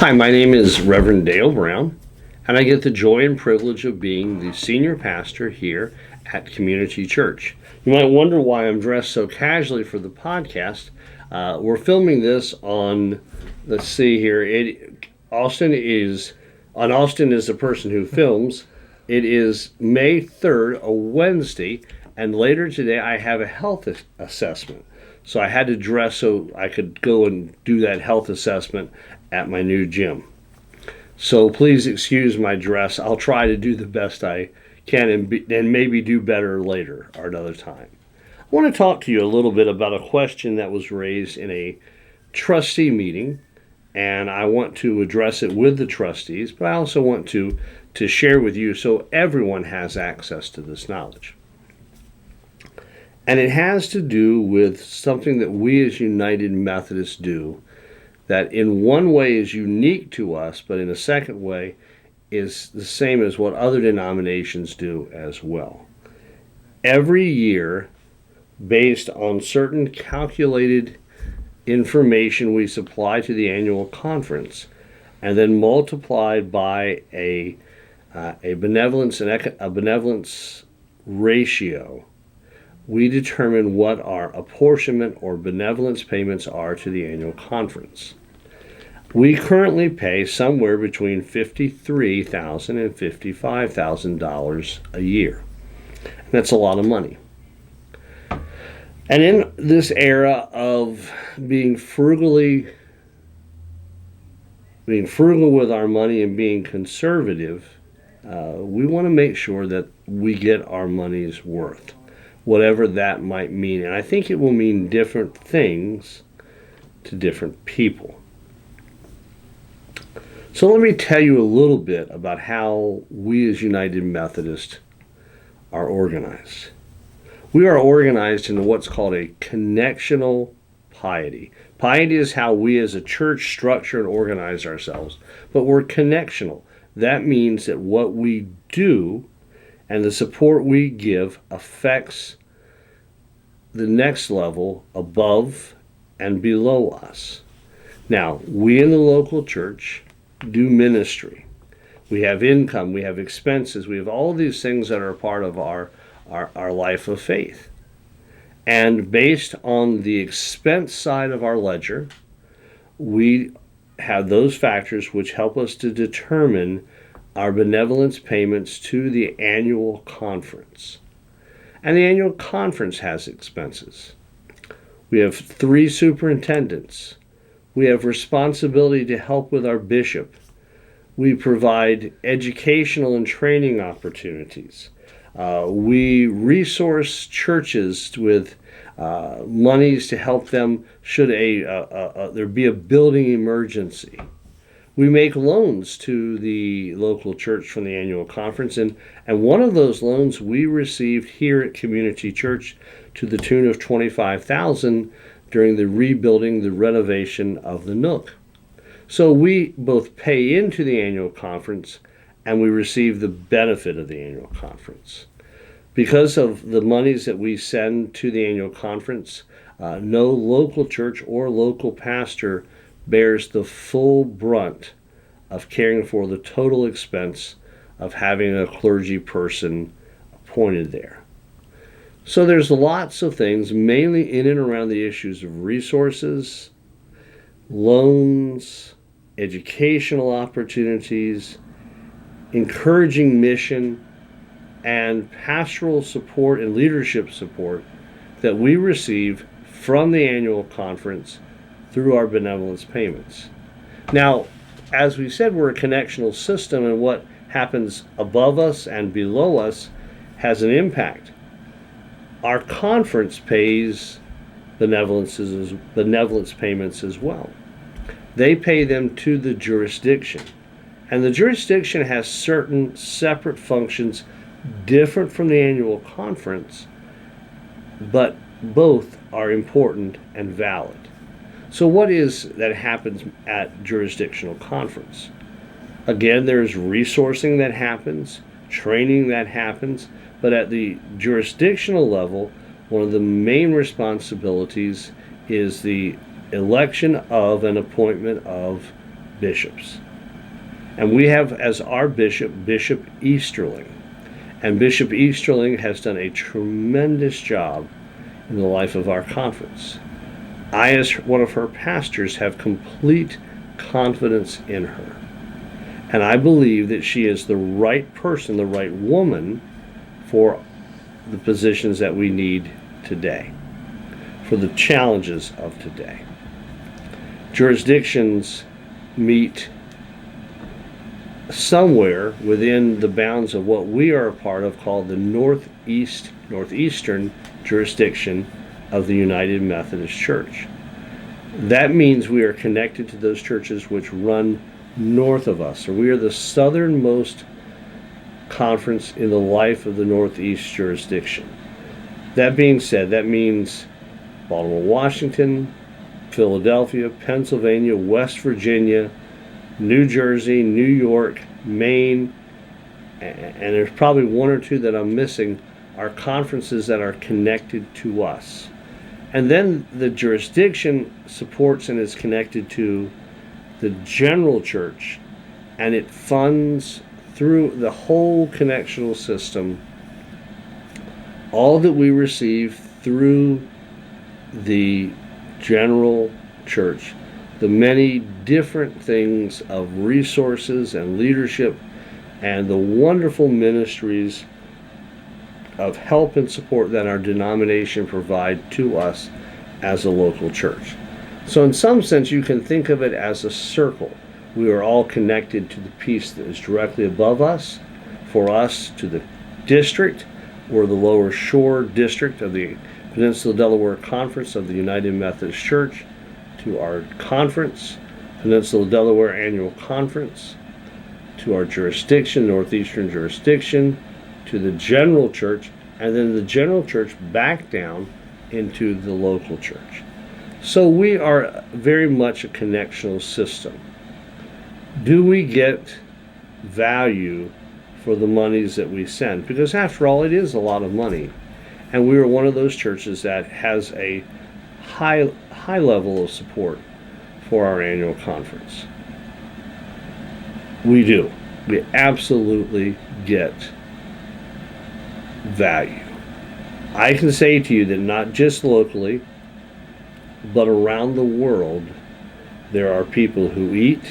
Hi, my name is Rev Dale Brown, and I get the joy and privilege of being the senior pastor here at Community Church. You might wonder why I'm dressed so casually for the podcast. We're filming this on, let's see here, Austin is the person who films. It is May 3rd, a Wednesday, and later today I have a health assessment. So I had to dress so I could go and do that health assessment at my new gym. So please excuse my dress. I'll try to do the best I can and maybe do better later or another time. I want to talk to you a little bit about a question that was raised in a trustee meeting, and I want to address it with the trustees, but I also want to share with you so everyone has access to this knowledge. And it has to do with something that we as United Methodists do that in one way is unique to us, but in a second way is the same as what other denominations do as well. Every year, based on certain calculated information we supply to the annual conference, and then multiplied by a benevolence ratio, we determine what our apportionment or benevolence payments are to the annual conference. We currently pay somewhere between $53,000 and $55,000 a year. And that's a lot of money. And in this era of being frugal with our money and being conservative, we want to make sure that we get our money's worth, whatever that might mean. And I think it will mean different things to different people. So let me tell you a little bit about how we as United Methodists are organized. We are organized into what's called a connectional piety. Piety is how we as a church structure and organize ourselves, but we're connectional. That means that what we do and the support we give affects the next level above and below us. Now, we in the local church do ministry. We have income, we have expenses, we have all these things that are a part of our life of faith. And based on the expense side of our ledger, we have those factors which help us to determine our benevolence payments to the annual conference. And the annual conference has expenses. We have 3 superintendents. We have responsibility to help with our bishop. We provide educational and training opportunities. We resource churches with monies to help them should there be a building emergency. We make loans to the local church from the annual conference, and one of those loans we received here at Community Church to the tune of $25,000 during the renovation of the Nook. So we both pay into the annual conference and we receive the benefit of the annual conference. Because of the monies that we send to the annual conference, no local church or local pastor bears the full brunt of caring for the total expense of having a clergy person appointed there. So there's lots of things, mainly in and around the issues of resources, loans, educational opportunities, encouraging mission, and pastoral support and leadership support that we receive from the annual conference through our benevolence payments. Now, as we said, we're a connectional system, and what happens above us and below us has an impact. Our conference pays benevolence payments as well. They pay them to the jurisdiction. And the jurisdiction has certain separate functions different from the annual conference, but both are important and valid. So what is that happens at jurisdictional conference? Again, there's resourcing that happens, training that happens, but at the jurisdictional level, one of the main responsibilities is the election of and appointment of bishops. And we have as our bishop, Bishop Easterling. And Bishop Easterling has done a tremendous job in the life of our conference. I, as one of her pastors, have complete confidence in her. And I believe that she is the right person, the right woman for the positions that we need today, for the challenges of today. Jurisdictions meet somewhere within the bounds of what we are a part of, called the Northeastern jurisdiction of the United Methodist Church. That means we are connected to those churches which run north of us. So we are the southernmost conference in the life of the Northeast jurisdiction. That being said, that means Baltimore, Washington, Philadelphia, Pennsylvania, West Virginia, New Jersey, New York, Maine, and there's probably one or two that I'm missing, are conferences that are connected to us. And then the jurisdiction supports and is connected to the general church, and it funds through the whole connectional system all that we receive through the general church, the many different things of resources and leadership and the wonderful ministries of help and support that our denomination provide to us as a local church. So in some sense, you can think of it as a circle. We are all connected to the piece that is directly above us, for us to the district or the lower shore district of the Peninsula Delaware Conference of the United Methodist Church, to our conference, Peninsula Delaware Annual Conference, to our jurisdiction, Northeastern jurisdiction, to the general church, and then the general church back down into the local church. So we are very much a connectional system. Do we get value for the monies that we send? Because after all, it is a lot of money. And we are one of those churches that has a high level of support for our annual conference. We do. We absolutely get value. I can say to you that not just locally, but around the world, there are people who eat,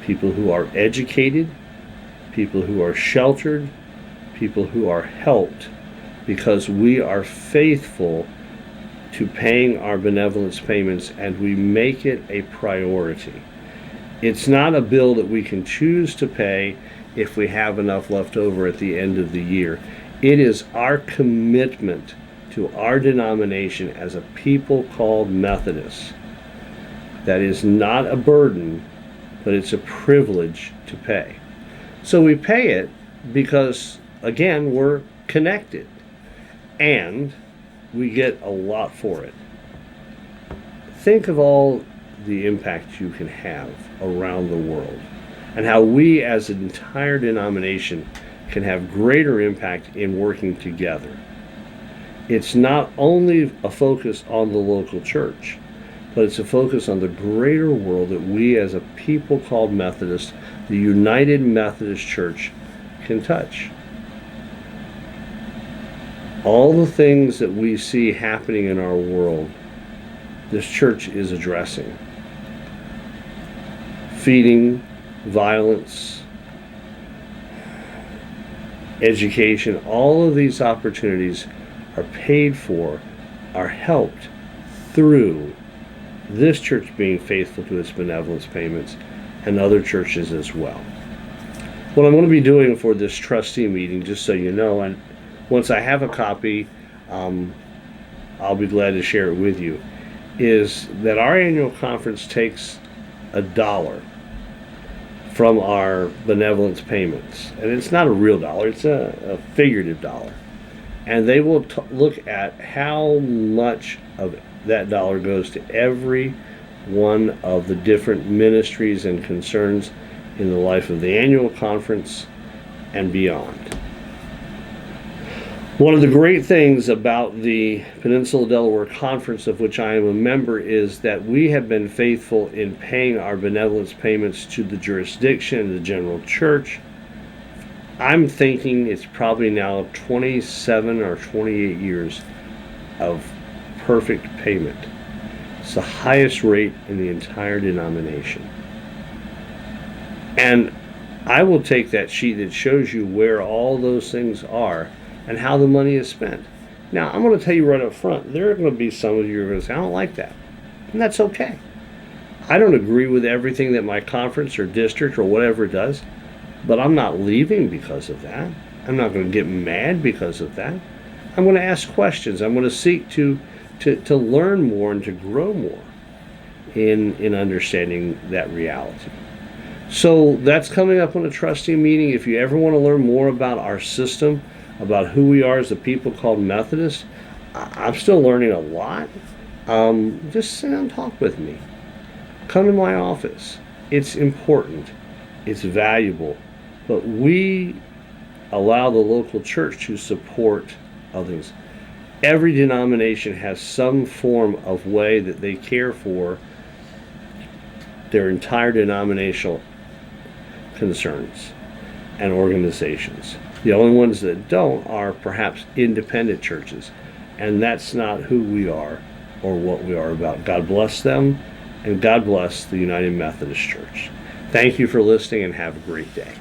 people who are educated, people who are sheltered, people who are helped, because we are faithful to paying our benevolence payments, and we make it a priority. It's not a bill that we can choose to pay if we have enough left over at the end of the year. It is our commitment to our denomination as a people called Methodists that is not a burden, but it's a privilege to pay. So we pay it because, again, we're connected, and we get a lot for it. Think of all the impact you can have around the world, and how we as an entire denomination can have greater impact in working together. It's not only a focus on the local church, but it's a focus on the greater world that we as a people called Methodist, the United Methodist Church, can touch. All the things that we see happening in our world, this church is addressing. Feeding, violence, education, all of these opportunities are paid for, are helped through this church being faithful to its benevolence payments, and other churches as well. What I'm going to be doing for this trustee meeting, just so you know, and once I have a copy, I'll be glad to share it with you, is that our annual conference takes $1 from our benevolence payments. And it's not a real dollar, it's a figurative dollar. And they will look at how much of that dollar goes to every one of the different ministries and concerns in the life of the annual conference and beyond. One of the great things about the Peninsula Delaware Conference, of which I am a member, is that we have been faithful in paying our benevolence payments to the jurisdiction and the general church. I'm thinking it's probably now 27 or 28 years of perfect payment. It's the highest rate in the entire denomination. And I will take that sheet that shows you where all those things are and how the money is spent. Now, I'm going to tell you right up front, there are going to be some of you who are going to say, I don't like that. And that's okay. I don't agree with everything that my conference or district or whatever does, but I'm not leaving because of that. I'm not going to get mad because of that. I'm going to ask questions. I'm going to seek to learn more and to grow more in understanding that reality. So that's coming up on a trustee meeting. If you ever want to learn more about our system, about who we are as a people called Methodists, I'm still learning a lot. Just sit down and talk with me. Come to my office. It's important. It's valuable. But we allow the local church to support others. Every denomination has some form of way that they care for their entire denominational concerns and organizations. The only ones that don't are perhaps independent churches, and that's not who we are or what we are about. God bless them, and God bless the United Methodist Church. Thank you for listening, and have a great day.